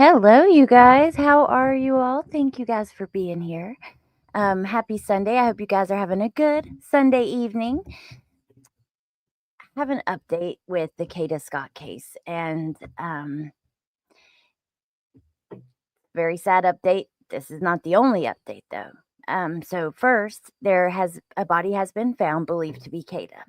Hello, you guys. How are you all? Thank you guys for being here. Happy Sunday. I hope you guys are having a good Sunday evening. I have an update with the Kada Scott case, and very sad update. This is not the only update, though. So first, a body has been found believed to be Kada.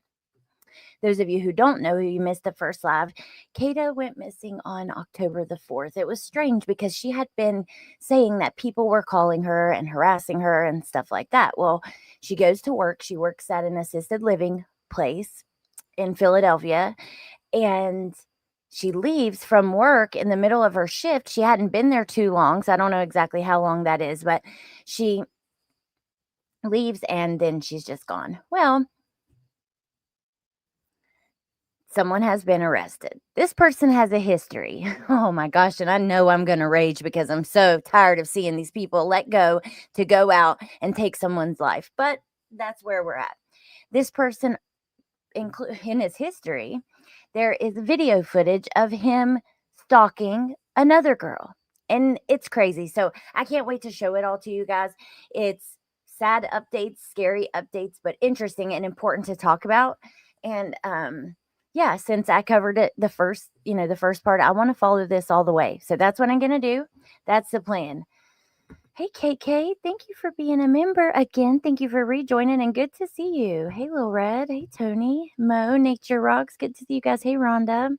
Those of you who don't know, who you missed the first live, Kada went missing on October the 4th. It was strange because she had been saying that people were calling her and harassing her and stuff like that. Well, she goes to work. She works at an assisted living place in Philadelphia, and she leaves from work in the middle of her shift. She hadn't been there too long, so I don't know exactly how long that is, but she leaves and then she's just gone. Well, someone has been arrested. This person has a history. Oh my gosh. And I know I'm going to rage because I'm so tired of seeing these people let go to go out and take someone's life. But that's where we're at. This person, in his history, there is video footage of him stalking another girl. And it's crazy. So I can't wait to show it all to you guys. It's sad updates, scary updates, but interesting and important to talk about. And, yeah, since I covered it the first part, I want to follow this all the way. So that's what I'm going to do. That's the plan. Hey, KK, thank you for being a member again. Thank you for rejoining and good to see you. Hey, Lil Red. Hey, Tony. Mo, Nature Rocks. Good to see you guys. Hey, Rhonda.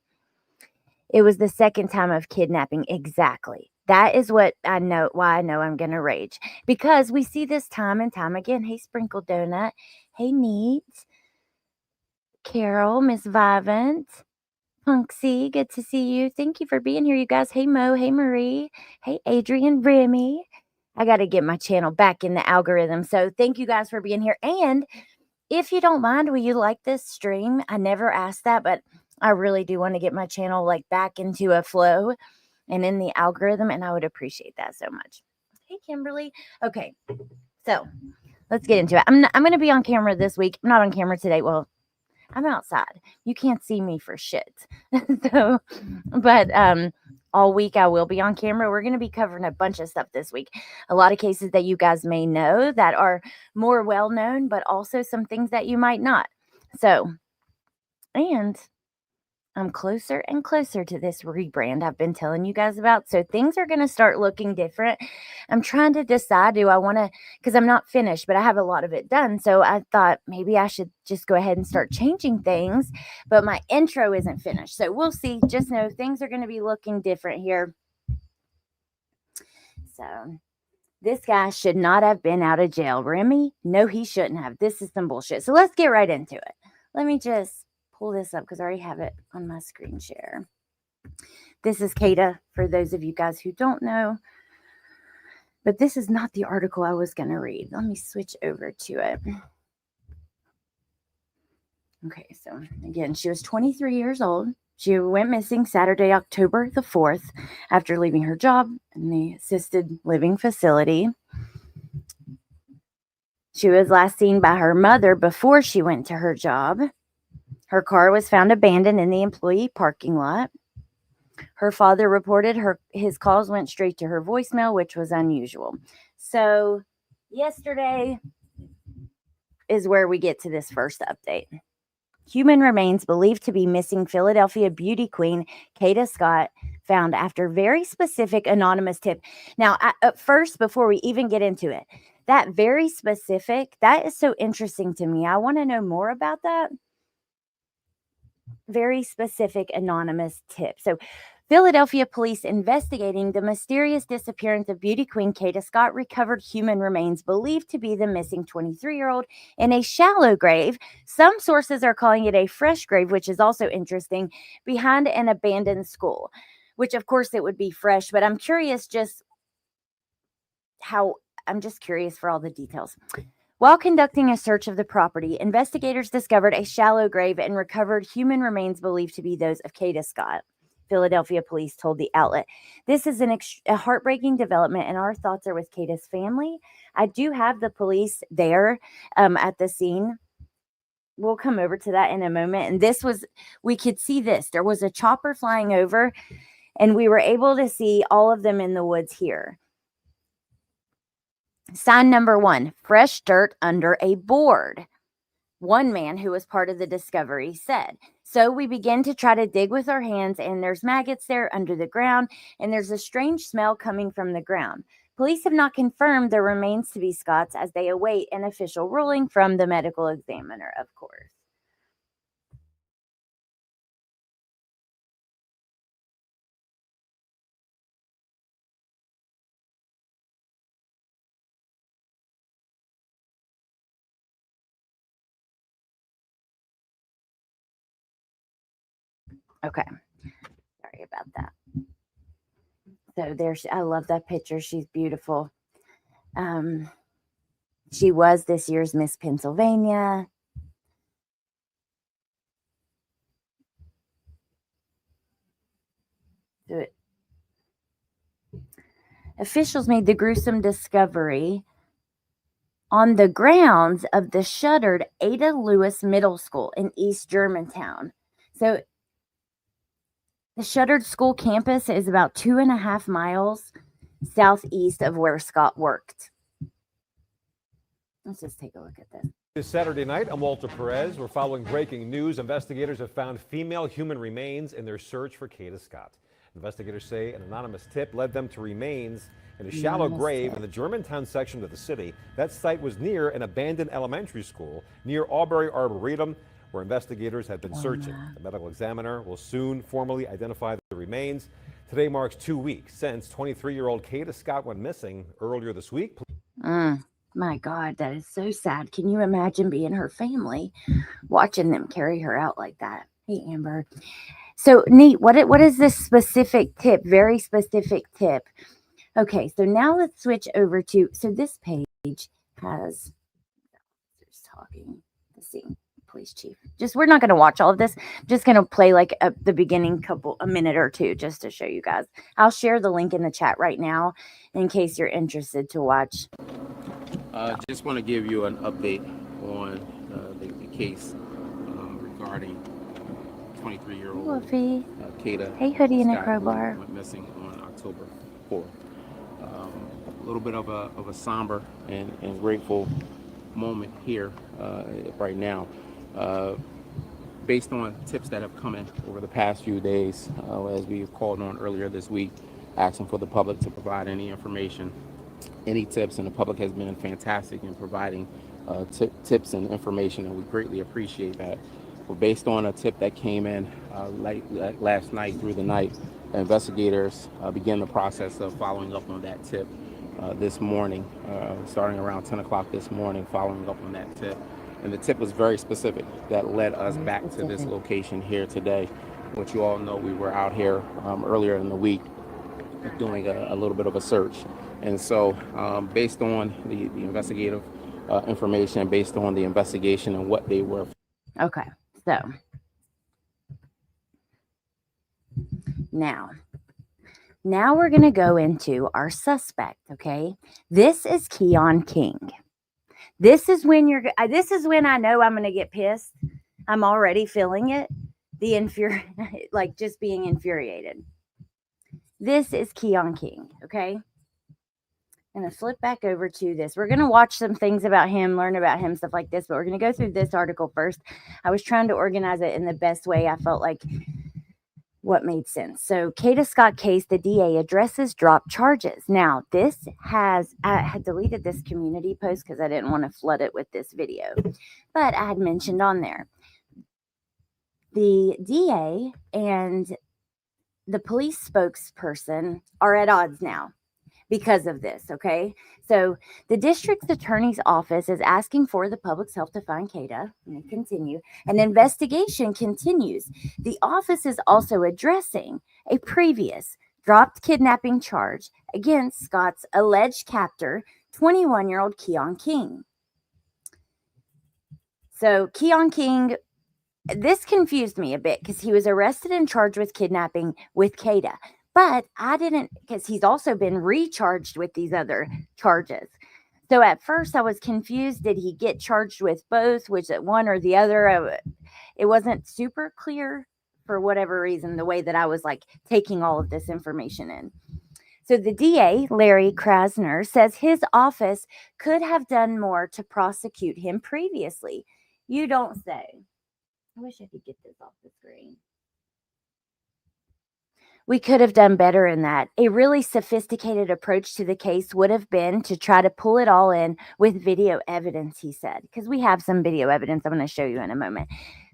It was the second time of kidnapping. Exactly. That is why I know I'm going to rage. Because we see this time and time again. Hey, Sprinkle Donut. Hey, Neat. Carol, Miss Vivant, Punksy, good to see you. Thank you for being here, you guys. Hey, Mo. Hey, Marie. Hey, Adrian, Remy. I got to get my channel back in the algorithm. So thank you guys for being here. And if you don't mind, will you like this stream? I never asked that, but I really do want to get my channel back into a flow and in the algorithm. And I would appreciate that so much. Hey, Kimberly. Okay. So let's get into it. I'm going to be on camera this week. I'm not on camera today. Well, I'm outside. You can't see me for shit. But all week I will be on camera. We're going to be covering a bunch of stuff this week. A lot of cases that you guys may know that are more well known, but also some things that you might not. So, and I'm closer and closer to this rebrand I've been telling you guys about. So things are going to start looking different. I'm trying to decide, do I want to, because I'm not finished, but I have a lot of it done. So I thought maybe I should just go ahead and start changing things, but my intro isn't finished. So we'll see. Just know things are going to be looking different here. So this guy should not have been out of jail. Remy? No, he shouldn't have. This is some bullshit. So let's get right into it. Let me just pull this up because I already have it on my screen share. This is Kada, for those of you guys who don't know. But this is not the article I was going to read. Let me switch over to it. Okay, so again, she was 23 years old. She went missing Saturday, October the 4th, after leaving her job in the assisted living facility. She was last seen by her mother before she went to her job. Her car was found abandoned in the employee parking lot. Her father reported his calls went straight to her voicemail, which was unusual. So yesterday is where we get to this first update. Human remains believed to be missing Philadelphia beauty queen Kada Scott found after very specific anonymous tip. Now, at first, before we even get into it, that very specific, that is so interesting to me. I want to know more about that. Very specific anonymous tip. So Philadelphia police investigating the mysterious disappearance of beauty queen Kada Scott recovered human remains believed to be the missing 23-year-old in a shallow grave. Some sources are calling it a fresh grave, which is also interesting, behind an abandoned school, which of course it would be fresh, but I'm curious for all the details. While conducting a search of the property, investigators discovered a shallow grave and recovered human remains believed to be those of Kada Scott. Philadelphia police told the outlet. This is a heartbreaking development, and our thoughts are with Kada's family. I do have the police there at the scene. We'll come over to that in a moment. And we could see this. There was a chopper flying over. And we were able to see all of them in the woods here. Sign number 1, fresh dirt under a board. One man who was part of the discovery said. So we begin to try to dig with our hands, and there's maggots there under the ground, and there's a strange smell coming from the ground. Police have not confirmed the remains to be Scott's as they await an official ruling from the medical examiner, of course. Okay. Sorry about that. So there's, I love that picture. She's beautiful. She was this year's Miss Pennsylvania. Officials made the gruesome discovery on the grounds of the shuttered Ada Lewis Middle School in East Germantown. So the shuttered school campus is about 2.5 miles southeast of where Scott worked. Let's just take a look at this. This Saturday night, I'm Walter Perez. We're following breaking news. Investigators have found female human remains in their search for Kada Scott. Investigators say an anonymous tip led them to remains in a shallow grave in the Germantown section of the city. That site was near an abandoned elementary school near Aubrey Arboretum, where investigators had been searching. The medical examiner will soon formally identify the remains. Today marks 2 weeks since 23-year-old Kada Scott went missing earlier this week. My God, that is so sad. Can you imagine being her family, watching them carry her out like that? Hey, Amber. So neat. What is this specific tip? Very specific tip. Okay, so now let's switch over to, so this page has, just talking, let's see, police chief. Just, we're not going to watch all of this. I'm just going to play like the beginning a minute or two just to show you guys. I'll share the link in the chat right now in case you're interested to watch. Just want to give you an update on the case regarding 23-year-old Kada. Hey, Hoodie and a Scott, crowbar. went missing on October 4th. A little bit of a somber and grateful moment here right now. Based on tips that have come in over the past few days, as we called on earlier this week, asking for the public to provide any information, any tips, and the public has been fantastic in providing tips and information, and we greatly appreciate that. But based on a tip that came in last night through the night, investigators began the process of following up on that tip this morning, starting around 10 o'clock this morning, following up on that tip. And the tip was very specific that led us back to this location here today, which you all know we were out here earlier in the week doing a little bit of a search. And so based on the investigative information, based on the investigation and what they were. Okay, so now we're going to go into our suspect, okay? This is Keon King. This is when I know I'm going to get pissed. I'm already feeling it. Like just being infuriated. This is Keon King, okay? I'm going to flip back over to this. We're going to watch some things about him, learn about him, stuff like this, but we're going to go through this article first. I was trying to organize it in the best way I felt like what made sense. So, Kada Scott case, the DA addresses dropped charges. Now, I had deleted this community post because I didn't want to flood it with this video, but I had mentioned on there the DA and the police spokesperson are at odds now because of this, okay? So the district attorney's office is asking for the public's help to find Kada. Let me continue. An investigation continues. The office is also addressing a previous dropped kidnapping charge against Scott's alleged captor, 21-year-old Keon King. So Keon King, this confused me a bit because he was arrested and charged with kidnapping with Kada. But I didn't, because he's also been recharged with these other charges. So at first I was confused. Did he get charged with both? Was it one or the other? It wasn't super clear for whatever reason, the way that I was like taking all of this information in. So the DA, Larry Krasner, says his office could have done more to prosecute him previously. You don't say. I wish I could get this off the screen. We could have done better in that. A really sophisticated approach to the case would have been to try to pull it all in with video evidence, he said, because we have some video evidence I'm going to show you in a moment.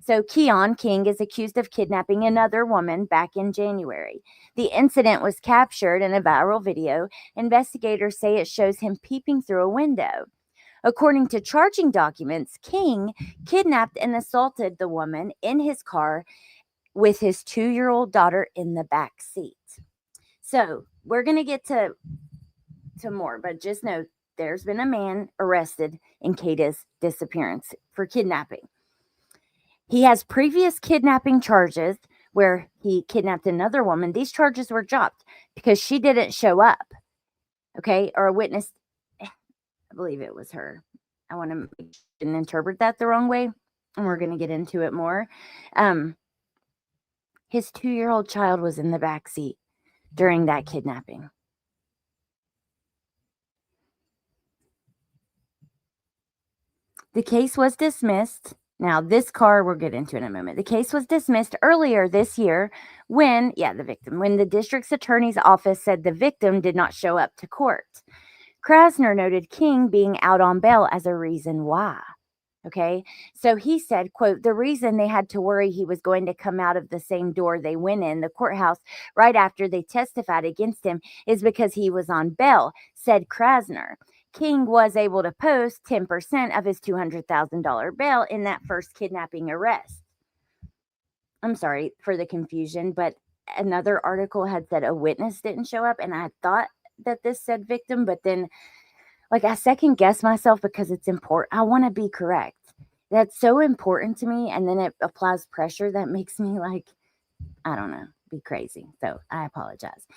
So Keon King is accused of kidnapping another woman back in January. The incident was captured in a viral video. Investigators say it shows him peeping through a window. According to charging documents, King kidnapped and assaulted the woman in his car with his 2-year-old daughter in the back seat. So we're going to get to more, but just know there's been a man arrested in Kada's disappearance for kidnapping. He has previous kidnapping charges where he kidnapped another woman. These charges were dropped because she didn't show up, okay, or a witness. I believe it was her. I want to didn't interpret that the wrong way, and we're going to get into it more. His 2-year-old child was in the back seat during that kidnapping. The case was dismissed. Now, this car we'll get into in a moment. The case was dismissed earlier this year when the district's attorney's office said the victim did not show up to court. Krasner noted King being out on bail as a reason why. Okay, so he said, quote, the reason they had to worry he was going to come out of the same door they went in, the courthouse, right after they testified against him is because he was on bail, said Krasner. King was able to post 10% of his $200,000 bail in that first kidnapping arrest. I'm sorry for the confusion, but another article had said a witness didn't show up, and I thought that this said victim, but then I second guess myself because it's important. I want to be correct. That's so important to me. And then it applies pressure that makes me I don't know, be crazy. So I apologize.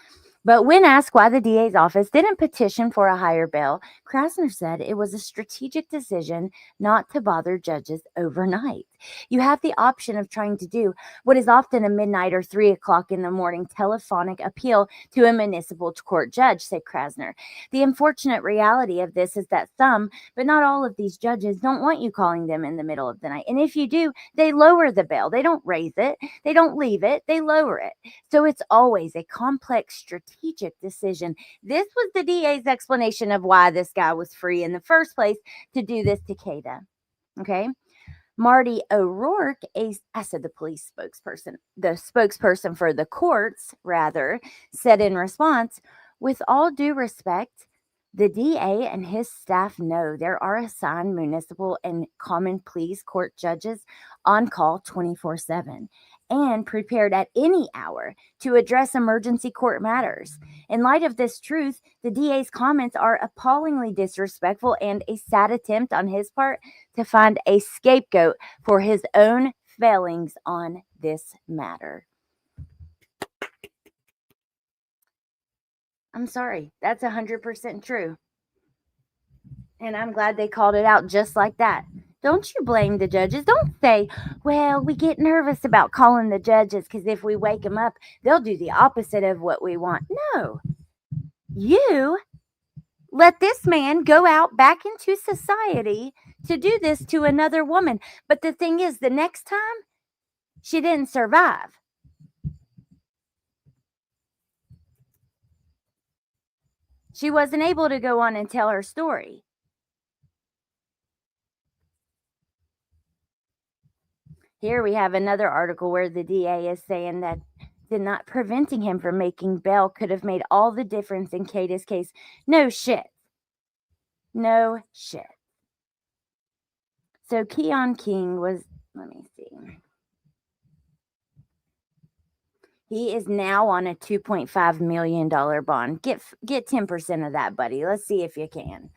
But when asked why the DA's office didn't petition for a higher bail, Krasner said it was a strategic decision not to bother judges overnight. You have the option of trying to do what is often a midnight or 3 o'clock in the morning telephonic appeal to a municipal court judge, said Krasner. The unfortunate reality of this is that some, but not all of these judges don't want you calling them in the middle of the night. And if you do, they lower the bail. They don't raise it. They don't leave it. They lower it. So it's always a complex strategic decision. This was the DA's explanation of why this guy was free in the first place to do this to Kada. Okay. Marty O'Rourke, the spokesperson for the courts, rather, said in response, with all due respect, the DA and his staff know there are assigned municipal and common pleas court judges on call 24/7 and prepared at any hour to address emergency court matters. In light of this truth, the DA's comments are appallingly disrespectful and a sad attempt on his part to find a scapegoat for his own failings on this matter. I'm sorry, that's 100% true. And I'm glad they called it out just like that. Don't you blame the judges. Don't say, well, we get nervous about calling the judges because if we wake them up, they'll do the opposite of what we want. No. You let this man go out back into society to do this to another woman. But the thing is, the next time, she didn't survive. She wasn't able to go on and tell her story. Here we have another article where the DA is saying that not preventing him from making bail could have made all the difference in Kada's case. No shit. No shit. So Keon King was, let me see. He is now on a $2.5 million bond. Get 10% of that, buddy. Let's see if you can.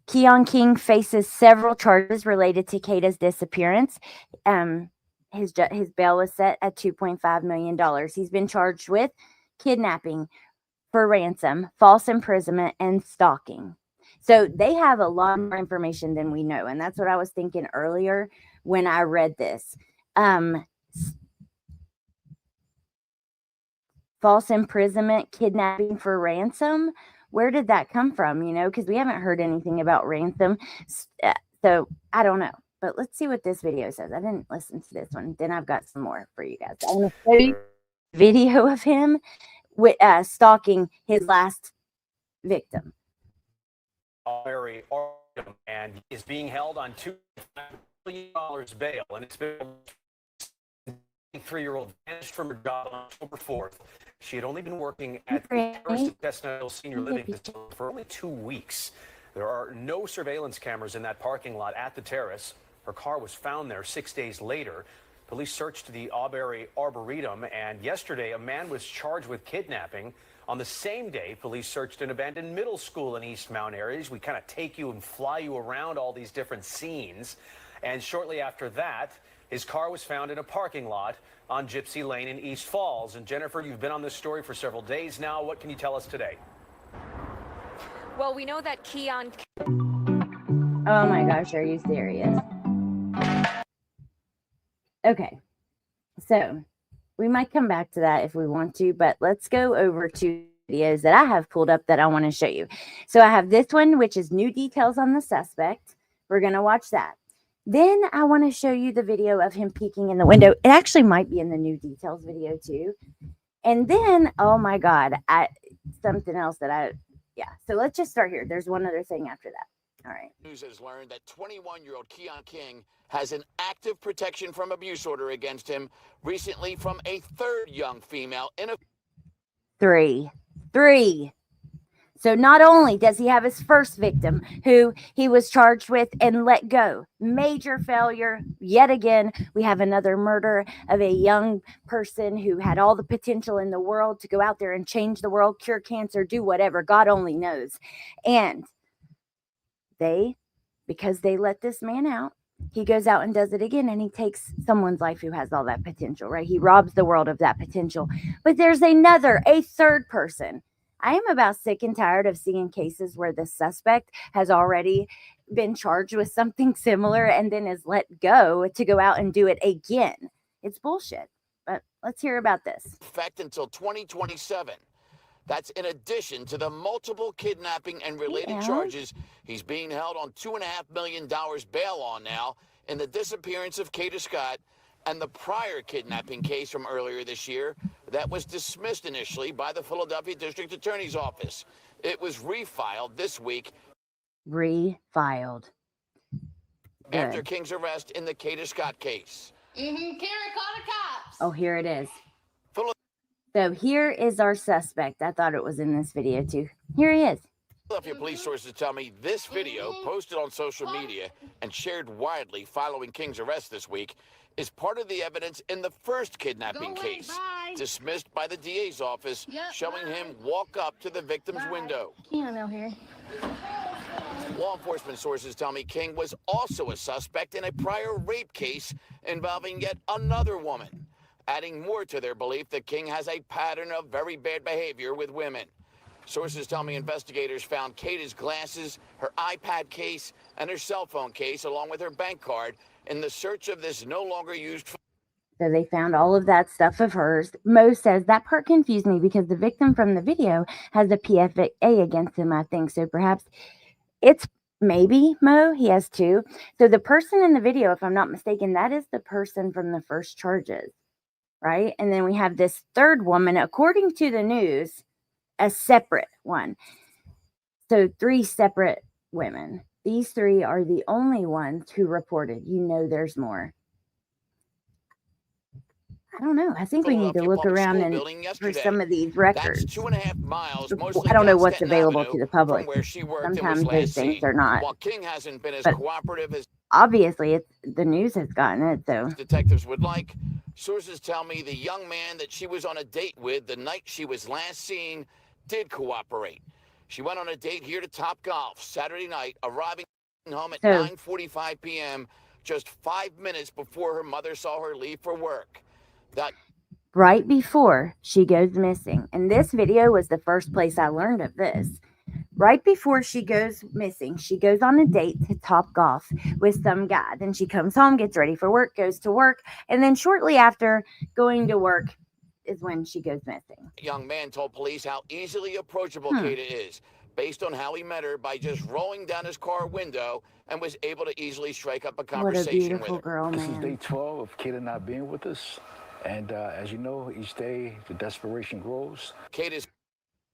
Keon King faces several charges related to Kada's disappearance. His bail was set at $2.5 million. He's been charged with kidnapping for ransom, false imprisonment, and stalking. So they have a lot more information than we know. And that's what I was thinking earlier when I read this. False imprisonment, kidnapping for ransom. Where did that come from? You know, because we haven't heard anything about ransom. So I don't know. But let's see what this video says. I didn't listen to this one. Then I've got some more for you guys. I want to show you a video of him with stalking his last victim. And is being held on $2 million bail, and it's been 3-year-old vanished from her job on October 4th. She had only been working at the Terrace Senior Living Facility for only 2 weeks. There are no surveillance cameras in that parking lot at the Terrace. Her car was found there 6 days later. Police searched the Auberry Arboretum, and yesterday a man was charged with kidnapping. On the same day, police searched an abandoned middle school in East Mount areas. We kind of take you and fly you around all these different scenes. And shortly after that, his car was found in a parking lot on Gypsy Lane in East Falls. And Jennifer, you've been on this story for several days now. What can you tell us today? Well, we know that Keon... Oh my gosh, are you serious? Okay, so we might come back to that if we want to, but let's go over to videos that I have pulled up that I want to show you. So I have this one, which is new details on the suspect. We're going to watch that. Then I want to show you the video of him peeking in the window. It actually might be in the new details video too. And then, oh my God, something else that so let's just start here. There's one other thing after that. All right. News has learned that 21-year-old Keon King has an active protection from abuse order against him recently from a third young female in a... Three. So not only does he have his first victim who he was charged with and let go, major failure yet again, we have another murder of a young person who had all the potential in the world to go out there and change the world, cure cancer, do whatever, God only knows. And because they let this man out, he goes out and does it again, and he takes someone's life who has all that potential, right? He robs the world of that potential. But there's a third person. I am about sick and tired of seeing cases where the suspect has already been charged with something similar and then is let go to go out and do it again. It's bullshit. But let's hear about this. Effect until 2027. That's in addition to the multiple kidnapping and related charges he's being held on $2.5 million bail on now in the disappearance of Kada Scott and the prior kidnapping case from earlier this year that was dismissed initially by the Philadelphia District Attorney's Office. It was refiled this week. Refiled. After King's arrest in the Kada Scott case. Karen called the cops. Oh, here it is. So here is our suspect. I thought it was in this video too. Here he is. Philadelphia police sources tell me this video, posted on social media and shared widely following King's arrest this week, is part of the evidence in the first kidnapping case, dismissed by the DA's office, showing him walk up to the victim's window. Keon here. Law enforcement sources tell me King was also a suspect in a prior rape case involving yet another woman, adding more to their belief that King has a pattern of very bad behavior with women. Sources tell me investigators found Kada's glasses, her iPad case, and her cell phone case, along with her bank card, in the search of this no longer used. So they found all of that stuff of hers. Mo says that part confused me because the victim from the video has a PFA against him, I think. So perhaps it's maybe Mo. He has two. So the person in the video, if I'm not mistaken, that is the person from the first charges. Right? And then we have this third woman, according to the news, a separate one. So 3 separate women. These 3 are the only ones who reported. You know there's more. I don't know. I think we need to look around and for some of these records. That's 2.5 miles. I don't know what's available to the public. Sometimes those things are not. While King hasn't been as cooperative as obviously the news has gotten it, so detectives would like. Sources tell me the young man that she was on a date with the night she was last seen did cooperate. She went on a date here to Topgolf Saturday night, arriving home at 9:45 p.m., just 5 minutes before her mother saw her leave for work. That right before she goes missing. And this video was the first place I learned of this. right before she goes missing, she goes on a date to Top Golf with some guy. Then she comes home, gets ready for work, goes to work, and then shortly after going to work is when she goes missing. Young man told police how easily approachable Kada is, based on how he met her by just rolling down his car window and was able to easily strike up a What a conversation with beautiful her. girl, This is man. day 12 of Kada not being with us. And as you know, each day the desperation grows. Kada's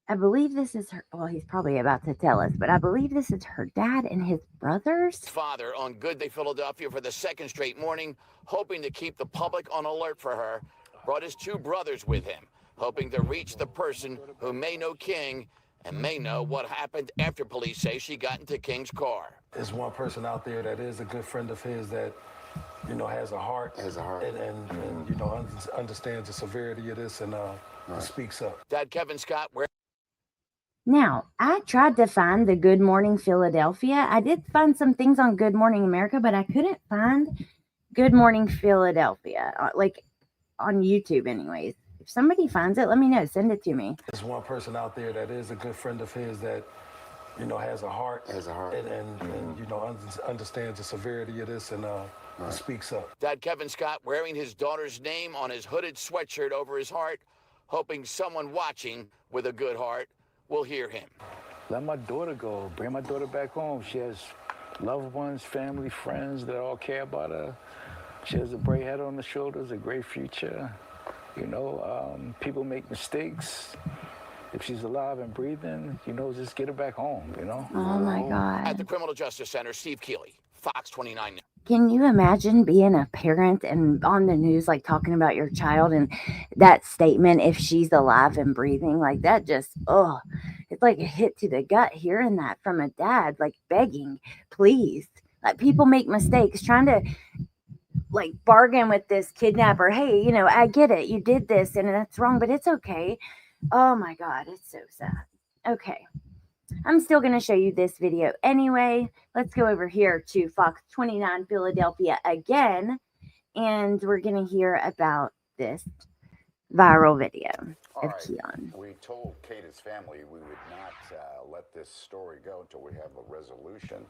I believe this is her. Well, he's probably about to tell us, but I believe this is her dad and his brothers. father on Good Day Philadelphia for the second straight morning, hoping to keep the public on alert for her, brought his two brothers with him, hoping to reach the person who may know King and may know what happened after police say she got into King's car. There's one person out there that is a good friend of his that, you know, has a heart. And you know, understands the severity of this and speaks up. Dad Kevin Scott, where Now, I tried to find the Good Morning Philadelphia. I did find some things on Good Morning America, but I couldn't find Good Morning Philadelphia, like on YouTube, anyways. If somebody finds it, let me know. Send it to me. There's one person out there that is a good friend of his that, you know, has a heart. And you know, understands the severity of this and speaks up. Dad Kevin Scott wearing his daughter's name on his hooded sweatshirt over his heart, hoping someone watching with a good heart will hear him. Let my daughter go. Bring my daughter back home. She has loved ones, family, friends that all care about her. She has a bright head on the shoulders, a great future. You know, people make mistakes. If she's alive and breathing, you know, just get her back home, you know? Oh my At the God. Criminal Justice Center, Steve Keeley, Fox 29. Can you imagine being a parent and on the news, like talking about your child and that statement, if she's alive and breathing, like that just, oh, it's like a hit to the gut hearing that from a dad, like begging, please. Like people make mistakes trying to like bargain with this kidnapper. Hey, you know, I get it. You did this and that's wrong, but it's okay. Oh my God, it's so sad. Okay. I'm still going to show you this video anyway. Let's go over here to Fox 29 Philadelphia again, and we're going to hear about this viral video of Keon. We told Kada's family we would not let this story go until we have a resolution.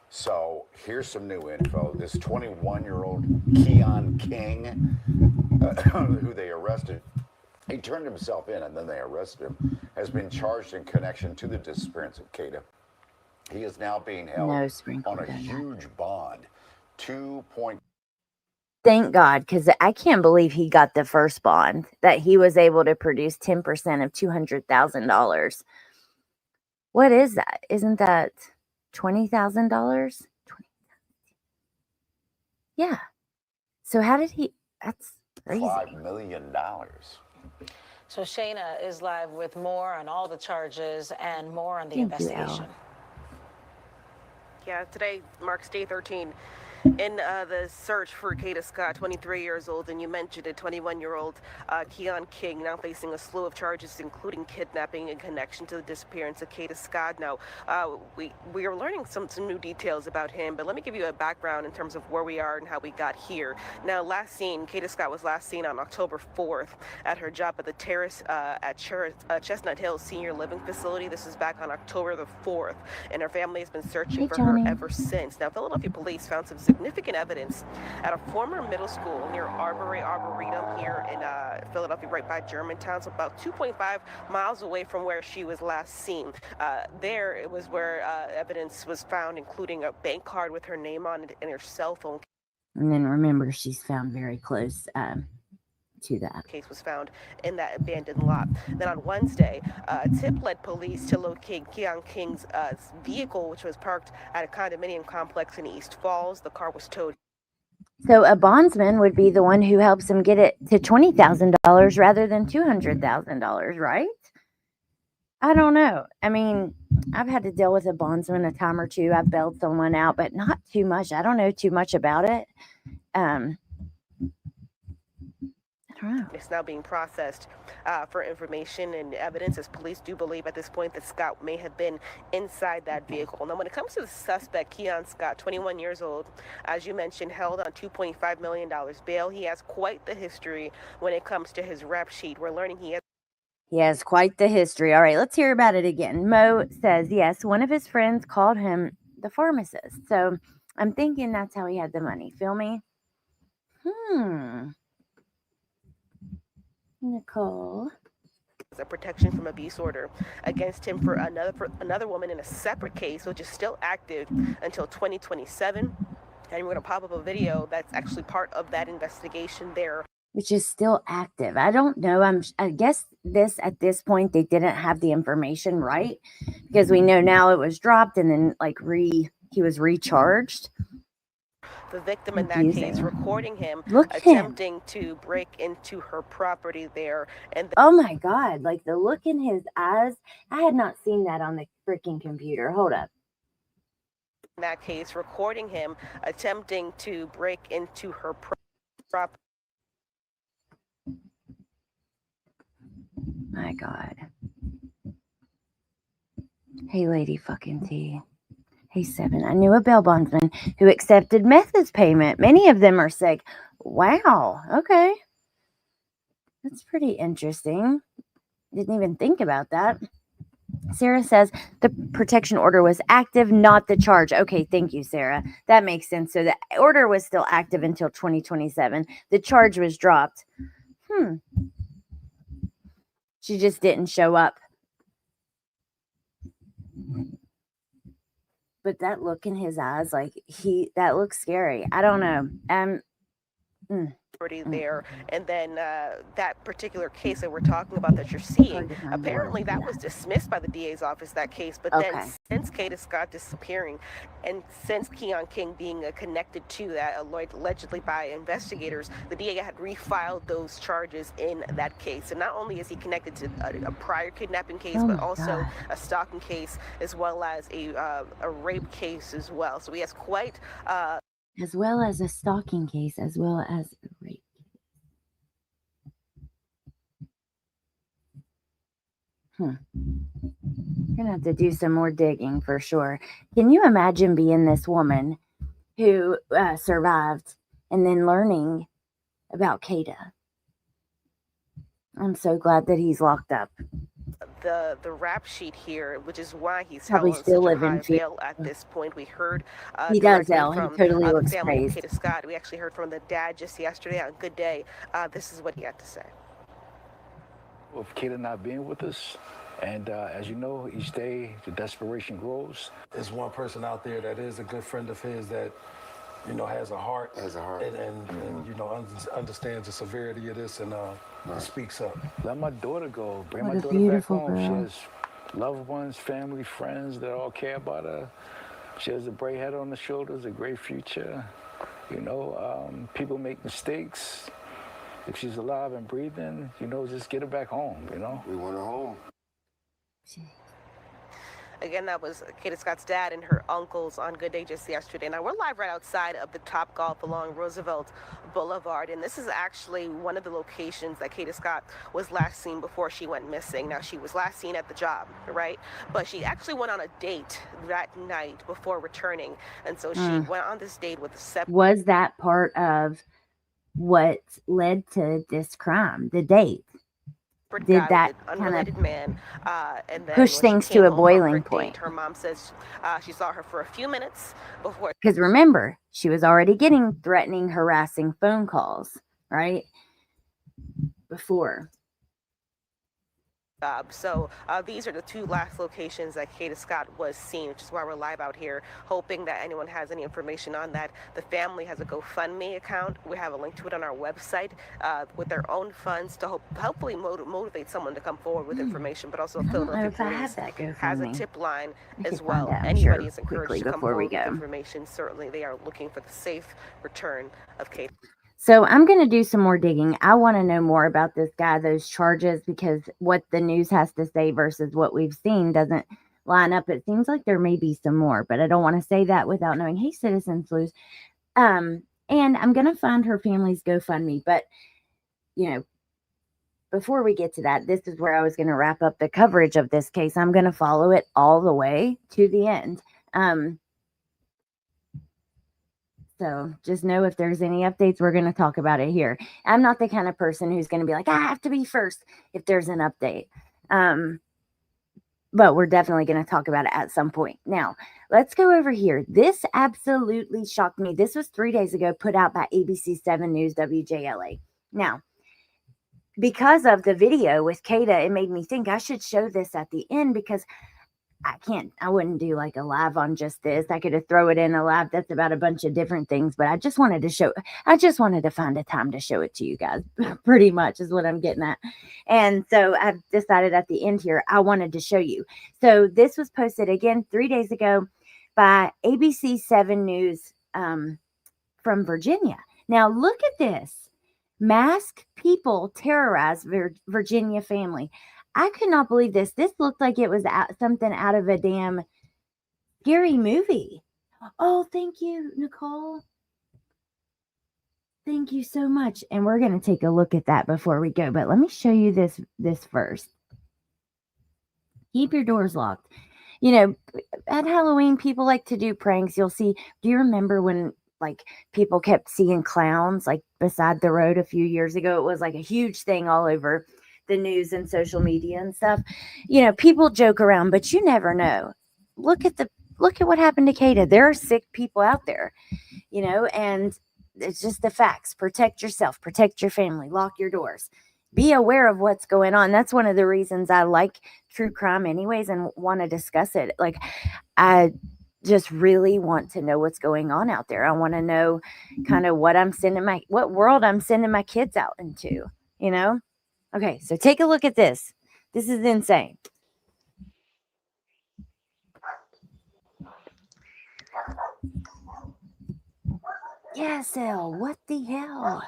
So here's some new info. This 21-year-old Keon King, who they arrested, he turned himself in and then they arrested him, has been charged in connection to the disappearance of Kada. He is now being held on a huge bond, Thank God, because I can't believe he got the first bond, that he was able to produce 10% of $200,000. What is that? Isn't that $20,000? Yeah. So how did he? That's crazy. $5 million. So Shayna is live with more on all the charges and more on the investigation. Yeah, today marks day 13 in the search for Kada Scott, 23 years old, and you mentioned it, 21-year-old Keon King, now facing a slew of charges, including kidnapping in connection to the disappearance of Kada Scott. Now, we are learning some new details about him, but let me give you a background in terms of where we are and how we got here. Now, Kada Scott was last seen on October 4th at her job at the Terrace at Chestnut Hill Senior Living Facility. This is back on October the 4th, and her family has been searching for her ever since. Now, Philadelphia police found some significant evidence at a former middle school near Arboretum here in Philadelphia, right by Germantown, so about 2.5 miles away from where she was last seen. There, it was where evidence was found, including a bank card with her name on it and her cell phone. And then remember, she's found very close to that. Case was found in that abandoned lot. Then on Wednesday, a tip led police to locate Keon King's vehicle, which was parked at a condominium complex in East Falls. The car was towed. So a bondsman would be the one who helps him get it to $20,000 rather than $200,000, right? I don't know. I mean, I've had to deal with a bondsman a time or two. I've bailed someone out, but not too much. I don't know too much about it. It's now being processed for information and evidence, as police do believe at this point that Scott may have been inside that vehicle. Now, when it comes to the suspect, Keon Scott, 21 years old, as you mentioned, held on $2.5 million bail. He has quite the history when it comes to his rap sheet. We're learning he He has quite the history. All right, let's hear about it again. Mo says, yes, one of his friends called him the pharmacist. So I'm thinking that's how he had the money. Feel me? Nicole. A protection from abuse order against him for another woman in a separate case, which is still active until 2027. And we're going to pop up a video that's actually part of that investigation there. Which is still active. I don't know. I guess at this point, they didn't have the information right, because we know now it was dropped and then he was recharged. The victim in that case recording him attempting to break into her property there. And oh my God, like the look in his eyes. I had not seen that on the freaking computer. Hold up. In that case, recording him attempting to break into her property. My God. Hey, Lady fucking T. Hey, 7. I knew a bail bondsman who accepted meth as payment. Many of them are sick. Wow. Okay. That's pretty interesting. Didn't even think about that. Sarah says the protection order was active, not the charge. Okay, thank you, Sarah. That makes sense. So the order was still active until 2027. The charge was dropped. She just didn't show up. But that look in his eyes, that looks scary. I don't know. There, and then that particular case that we're talking about that you're seeing, apparently that was dismissed by the DA's office, that case. But then since Kada Scott disappearing, and since Keon King being connected to that allegedly by investigators, the DA had refiled those charges in that case. And not only is he connected to a prior kidnapping case, but also a stalking case, as well as a rape case as well. So he has quite as well as a stalking case, as well as a rape case. You're going to have to do some more digging for sure. Can you imagine being this woman who survived and then learning about Kada? I'm so glad that he's locked up. The rap sheet here, which is why he's probably held still such a living high bail at this point. We heard he does, from he totally the looks family crazed. of Kada Scott. We actually heard from the dad just yesterday on Good Day. This is what he had to say. With Kada not being with us, and as you know, each day the desperation grows. There's one person out there that is a good friend of his that, you know, has a heart, and you know, understands the severity of this and speaks up. Let my daughter go. Bring What my a daughter back beautiful home. girl. She has loved ones, family, friends that all care about her. She has a bright head on the shoulders, a great future. You know, people make mistakes. If she's alive and breathing, you know, just get her back home, you know? We want her home. Again, that was Kada Scott's dad and her uncles on Good Day just yesterday. Now, we're live right outside of the Top Golf along Roosevelt Boulevard, and this is actually one of the locations that Kada Scott was last seen before she went missing. Now, she was last seen at the job, right? But she actually went on a date that night before returning, and so she went on this date with a separate... Was that part of what led to this crime, the date? Did that unrelated man, and then push things to a boiling point? Her mom says she saw her for a few minutes before. Because remember, she was already getting threatening, harassing phone calls, right? Before. So these are the two last locations that Kada Scott was seen, which is why we're live out here, hoping that anyone has any information on that. The family has a GoFundMe account. We have a link to it on our website with their own funds to hopefully motivate someone to come forward with information, but also Philadelphia Police has a tip line as well. Anybody is encouraged to come forward with information. Certainly, they are looking for the safe return of Kada. So I'm going to do some more digging. I want to know more about this guy, those charges, because what the news has to say versus what we've seen doesn't line up. It seems like there may be some more, but I don't want to say that without knowing. Hey, Citizen Sleuth. And I'm going to find her family's GoFundMe. But, you know, before we get to that, this is where I was going to wrap up the coverage of this case. I'm going to follow it all the way to the end. So just know if there's any updates, we're going to talk about it here. I'm not the kind of person who's going to be like, I have to be first if there's an update. But we're definitely going to talk about it at some point. Now, let's go over here. This absolutely shocked me. This was 3 days ago, put out by ABC 7 News WJLA. Now, because of the video with Kada, it made me think I should show this at the end because I wouldn't do like a live on just this. I could have throw it in a live that's about a bunch of different things, but I just wanted to find a time to show it to you guys, pretty much is what I'm getting at. And so I've decided at the end here, I wanted to show you. So this was posted again 3 days ago by ABC 7 News from Virginia. Now look at this. Masked people terrorize Virginia family. I could not believe this. This looked like it was something out of a damn scary movie. Oh, thank you, Nicole. Thank you so much. And we're going to take a look at that before we go. But let me show you this first. Keep your doors locked. You know, at Halloween, people like to do pranks. You'll see, do you remember when like people kept seeing clowns like beside the road a few years ago? It was like a huge thing all over the news and social media and stuff. You know, people joke around, but you never know. Look at what happened to Kada. There are sick people out there, you know, and it's just the facts. Protect yourself, protect your family, lock your doors. Be aware of what's going on. That's one of the reasons I like true crime anyways and want to discuss it. Like I just really want to know what's going on out there. I want to know kind of what world I'm sending my kids out into, you know? Okay, so take a look at this. This is insane. Yes, Elle, what the hell?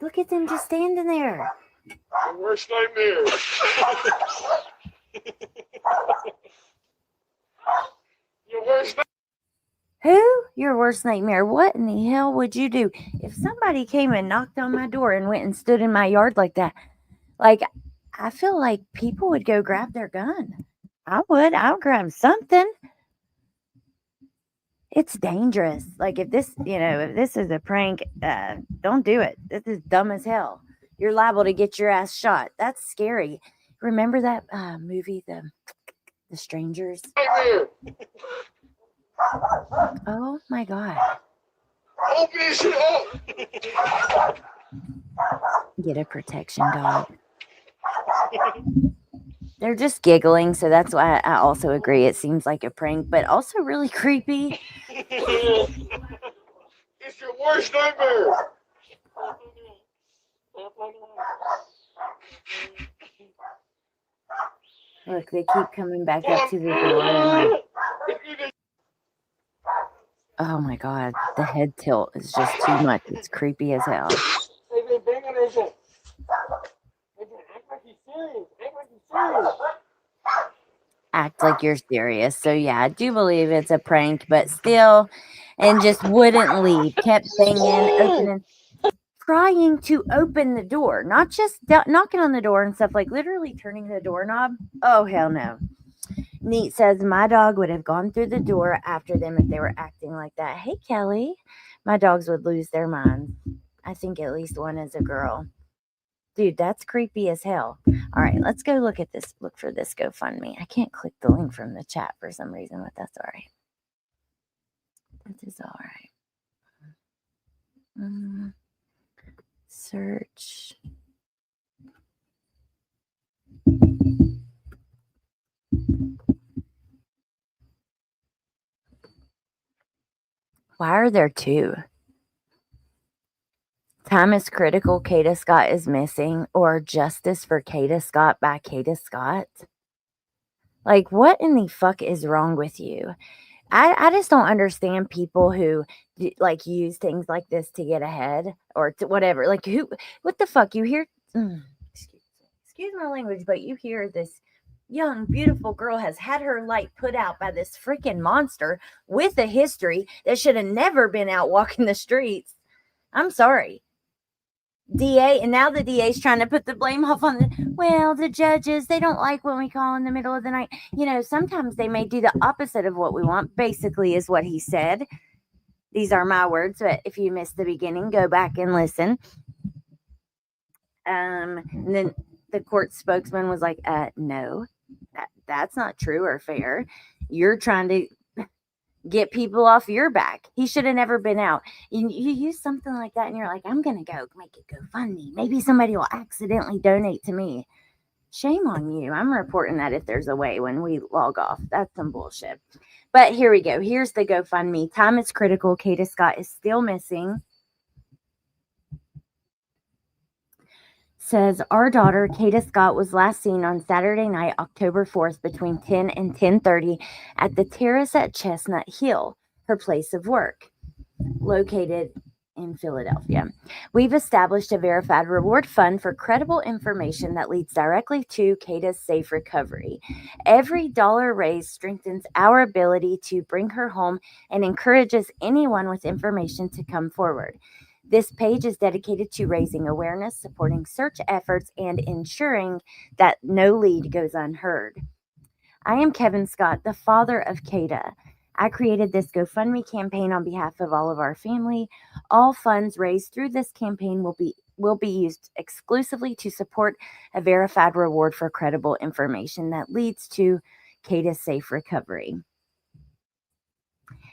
Look at them just standing there. The worst nightmare. Your worst nightmare. Who? Your worst nightmare. What in the hell would you do if somebody came and knocked on my door and went and stood in my yard like that? Like, I feel like people would go grab their gun. I would. I'll grab something. It's dangerous. Like if this is a prank, don't do it. This is dumb as hell. You're liable to get your ass shot. That's scary. Remember that movie, The Strangers? Oh my God. Open this shit up. Get a protection dog. They're just giggling, so that's why I also agree it seems like a prank, but also really creepy. It's your worst nightmare. Look, they keep coming back up to the door. And oh my God, the head tilt is just too much. It's creepy as hell. Act like you're serious. So yeah, I do believe it's a prank, but still, and just wouldn't leave. Kept banging, opening, trying to open the door, not just knocking on the door and stuff, like literally turning the doorknob. Oh hell no. Neat says my dog would have gone through the door after them if they were acting like that. Hey Kelly, my dogs would lose their minds. I think at least one is a girl. Dude, that's creepy as hell. All right, let's go look for this GoFundMe. I can't click the link from the chat for some reason, but that's all right. That is all right. Search. Why are there two? Time is critical. Kada Scott is missing, or justice for Kada Scott by Kada Scott. Like, what in the fuck is wrong with you? I just don't understand people who like use things like this to get ahead or to whatever. Like, what the fuck? You hear, excuse my language, but you hear this young, beautiful girl has had her light put out by this freaking monster with a history that should have never been out walking the streets. I'm sorry. DA, and now the DA's trying to put the blame off on the judges. They don't like when we call in the middle of the night. Sometimes they may do the opposite of what we want, basically, is what he said. These are my words, but if you missed the beginning, go back and listen. And then the court spokesman was like, no, that's not true or fair. You're trying to get people off your back. He should have never been out. You use something like that and you're like, I'm going to go make it GoFundMe. Maybe somebody will accidentally donate to me. Shame on you. I'm reporting that if there's a way when we log off. That's some bullshit. But here we go. Here's the GoFundMe. Time is critical. Kada Scott is still missing. Says our daughter Kada Scott was last seen on Saturday night, October 4th, between 10 and 10:30 at the Terrace at Chestnut Hill, her place of work, located in Philadelphia. We've established a verified reward fund for credible information that leads directly to Kada's safe recovery. Every dollar raised strengthens our ability to bring her home and encourages anyone with information to come forward. This page is dedicated to raising awareness, supporting search efforts, and ensuring that no lead goes unheard. I am Kevin Scott, the father of Kada. I created this GoFundMe campaign on behalf of all of our family. All funds raised through this campaign will be used exclusively to support a verified reward for credible information that leads to Kada's safe recovery.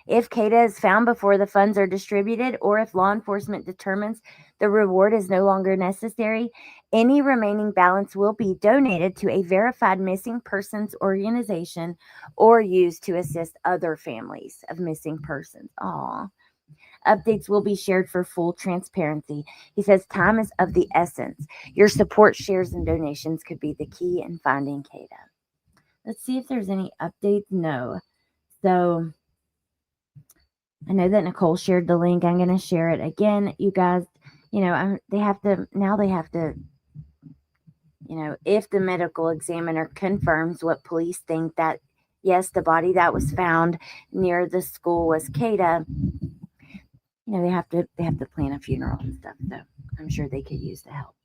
If Kada is found before the funds are distributed, or if law enforcement determines the reward is no longer necessary, any remaining balance will be donated to a verified missing persons organization or used to assist other families of missing persons. Aww. Updates will be shared for full transparency. He says time is of the essence. Your support, shares, and donations could be the key in finding Kada. Let's see if there's any updates. No. So I know that Nicole shared the link. I'm going to share it again. You guys, they have to, if the medical examiner confirms what police think that, yes, the body that was found near the school was Kada, they have to plan a funeral and stuff. So I'm sure they could use the help.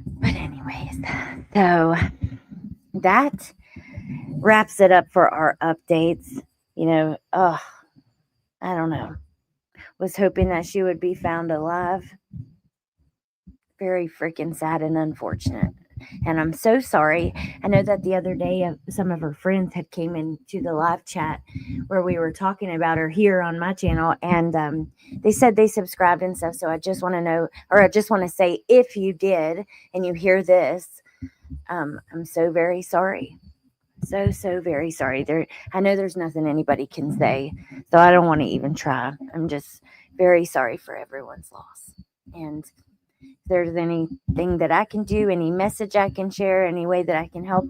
But anyways, so that wraps it up for our updates. I don't know. Was hoping that she would be found alive. Very freaking sad and unfortunate. And I'm so sorry. I know that the other day some of her friends had came into the live chat where we were talking about her here on my channel, and they said they subscribed and stuff. So I just want to know, or I just want to say, if you did and you hear this, I'm so very sorry. So very sorry. I know there's nothing anybody can say, so I don't want to even try. I'm just very sorry for everyone's loss. And if there's anything that I can do, any message I can share, any way that I can help,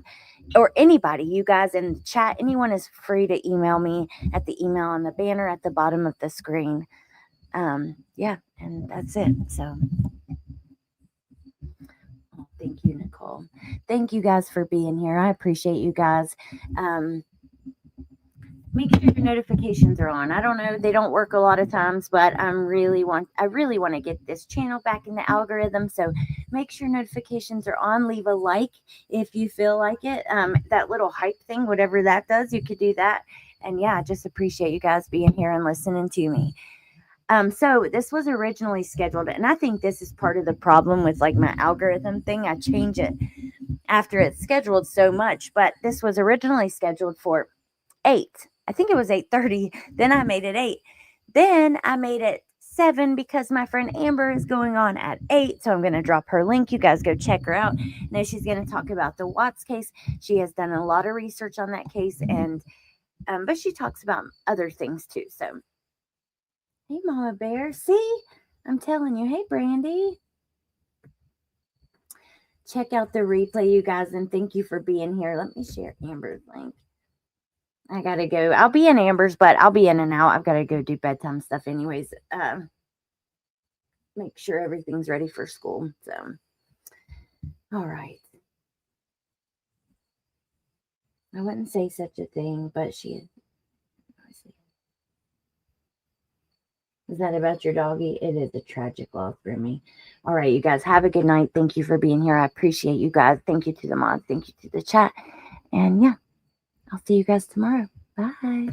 or anybody, you guys in the chat, anyone is free to email me at the email on the banner at the bottom of the screen. Yeah, and that's it. So thank you, Nicole. Thank you guys for being here. I appreciate you guys. Make sure your notifications are on. I don't know, they don't work a lot of times, but I really want to get this channel back in the algorithm. So make sure notifications are on. Leave a like if you feel like it. That little hype thing, whatever that does, you could do that. And yeah, I just appreciate you guys being here and listening to me. So this was originally scheduled, and I think this is part of the problem with like my algorithm thing. I change it after it's scheduled so much, but this was originally scheduled for 8. I think it was 8:30. Then I made it 8. Then I made it 7 because my friend Amber is going on at 8. So I'm going to drop her link. You guys go check her out. Now she's going to talk about the Watts case. She has done a lot of research on that case, and but she talks about other things too. So hey, Mama Bear. See, I'm telling you. Hey, Brandy. Check out the replay, you guys, and thank you for being here. Let me share Amber's link. I gotta go. I'll be in Amber's, but I'll be in and out. I've got to go do bedtime stuff anyways. Make sure everything's ready for school. So, all right. I wouldn't say such a thing, but she Is that about your doggy? It is a tragic loss for me. All right, you guys, have a good night. Thank you for being here. I appreciate you guys. Thank you to the mods. Thank you to the chat. And yeah, I'll see you guys tomorrow. Bye.